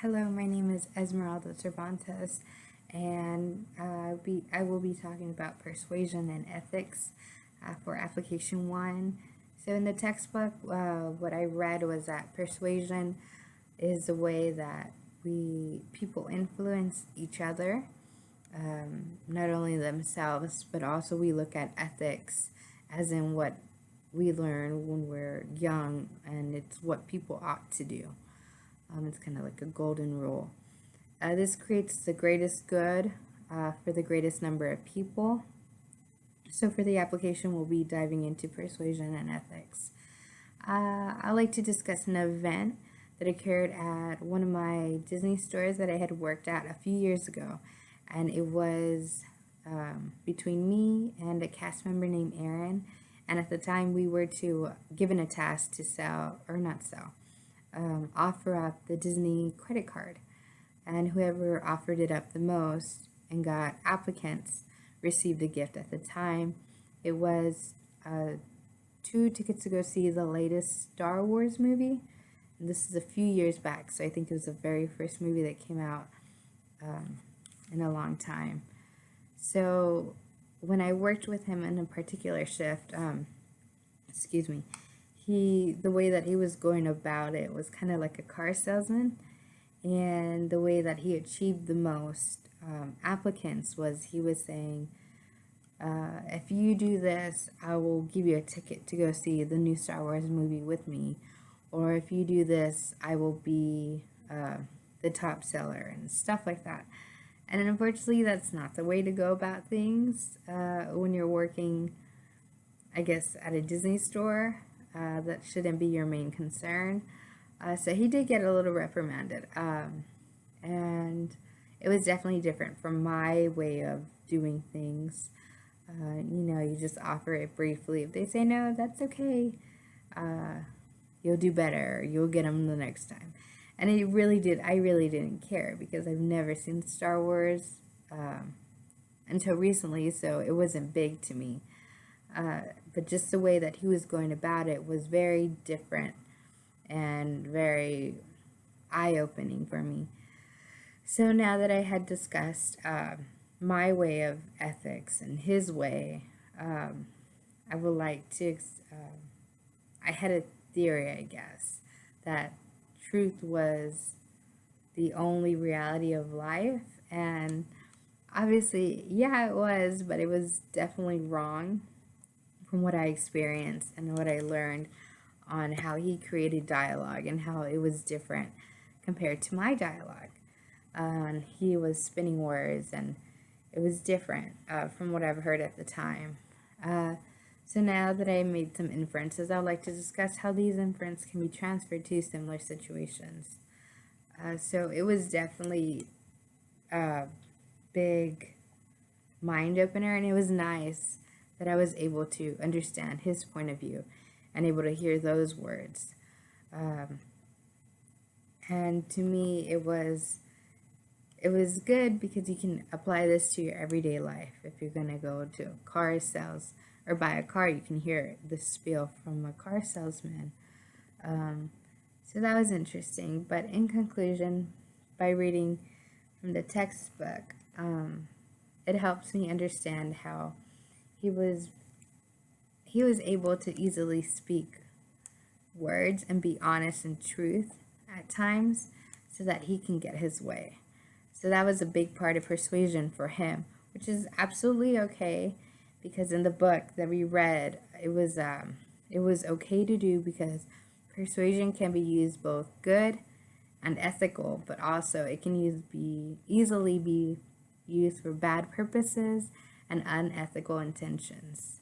Hello, my name is Esmeralda Cervantes, and I will be talking about persuasion and ethics for application 1. So in the textbook, what I read was that persuasion is the way that people influence each other, not only themselves, but also we look at ethics as in what we learn when we're young, and it's what people ought to do. It's kind of like a golden rule. This creates the greatest good for the greatest number of people. So for the application, we'll be diving into persuasion and ethics. I'd like to discuss an event that occurred at one of my Disney stores that I had worked at a few years ago. And it was between me and a cast member named Aaron. And at the time, we were given a task to offer up the Disney credit card, and whoever offered it up the most and got applicants received a gift. At the time, it was 2 tickets to go see the latest Star Wars movie, and this is a few years back, so I think it was the very first movie that came out in a long time. So when I worked with him in a particular shift, the way that he was going about it was kind of like a car salesman, and the way that he achieved the most applicants was he was saying, if you do this, I will give you a ticket to go see the new Star Wars movie with me, or if you do this, I will be the top seller, and stuff like that. And unfortunately, that's not the way to go about things when you're working, I guess, at a Disney store. That shouldn't be your main concern. So he did get a little reprimanded. And it was definitely different from my way of doing things. You just offer it briefly. If they say no, that's okay. You'll do better. You'll get them the next time. And I really didn't care, because I've never seen Star Wars until recently, so it wasn't big to me. But just the way that he was going about it was very different and very eye-opening for me. So now that I had discussed my way of ethics and his way, I would like to, I had a theory, I guess, that truth was the only reality of life, and obviously, yeah, it was, but it was definitely wrong from what I experienced and what I learned on how he created dialogue and how it was different compared to my dialogue. He was spinning words, and it was different from what I've heard at the time. So now that I made some inferences, I'd like to discuss how these inferences can be transferred to similar situations. So it was definitely a big mind opener, and it was nice that I was able to understand his point of view and able to hear those words. And to me, it was good, because you can apply this to your everyday life. If you're going to go to car sales or buy a car, you can hear the spiel from a car salesman. So that was interesting. But in conclusion, by reading from the textbook, it helps me understand how he was able to easily speak words and be honest and truth at times, so that he can get his way. So that was a big part of persuasion for him, which is absolutely okay, because in the book that we read, it was okay to do, because persuasion can be used both good and ethical, but also it can easily be used for bad purposes and unethical intentions.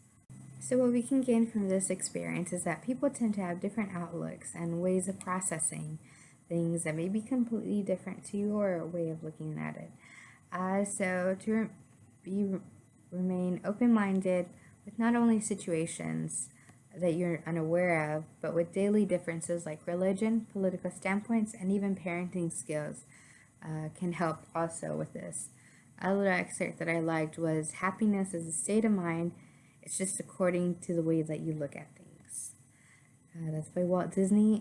So what we can gain from this experience is that people tend to have different outlooks and ways of processing things that may be completely different to your way of looking at it. So to remain open-minded with not only situations that you're unaware of, but with daily differences like religion, political standpoints, and even parenting skills can help also with this. A little excerpt that I liked was, happiness is a state of mind. It's just according to the way that you look at things. That's by Walt Disney,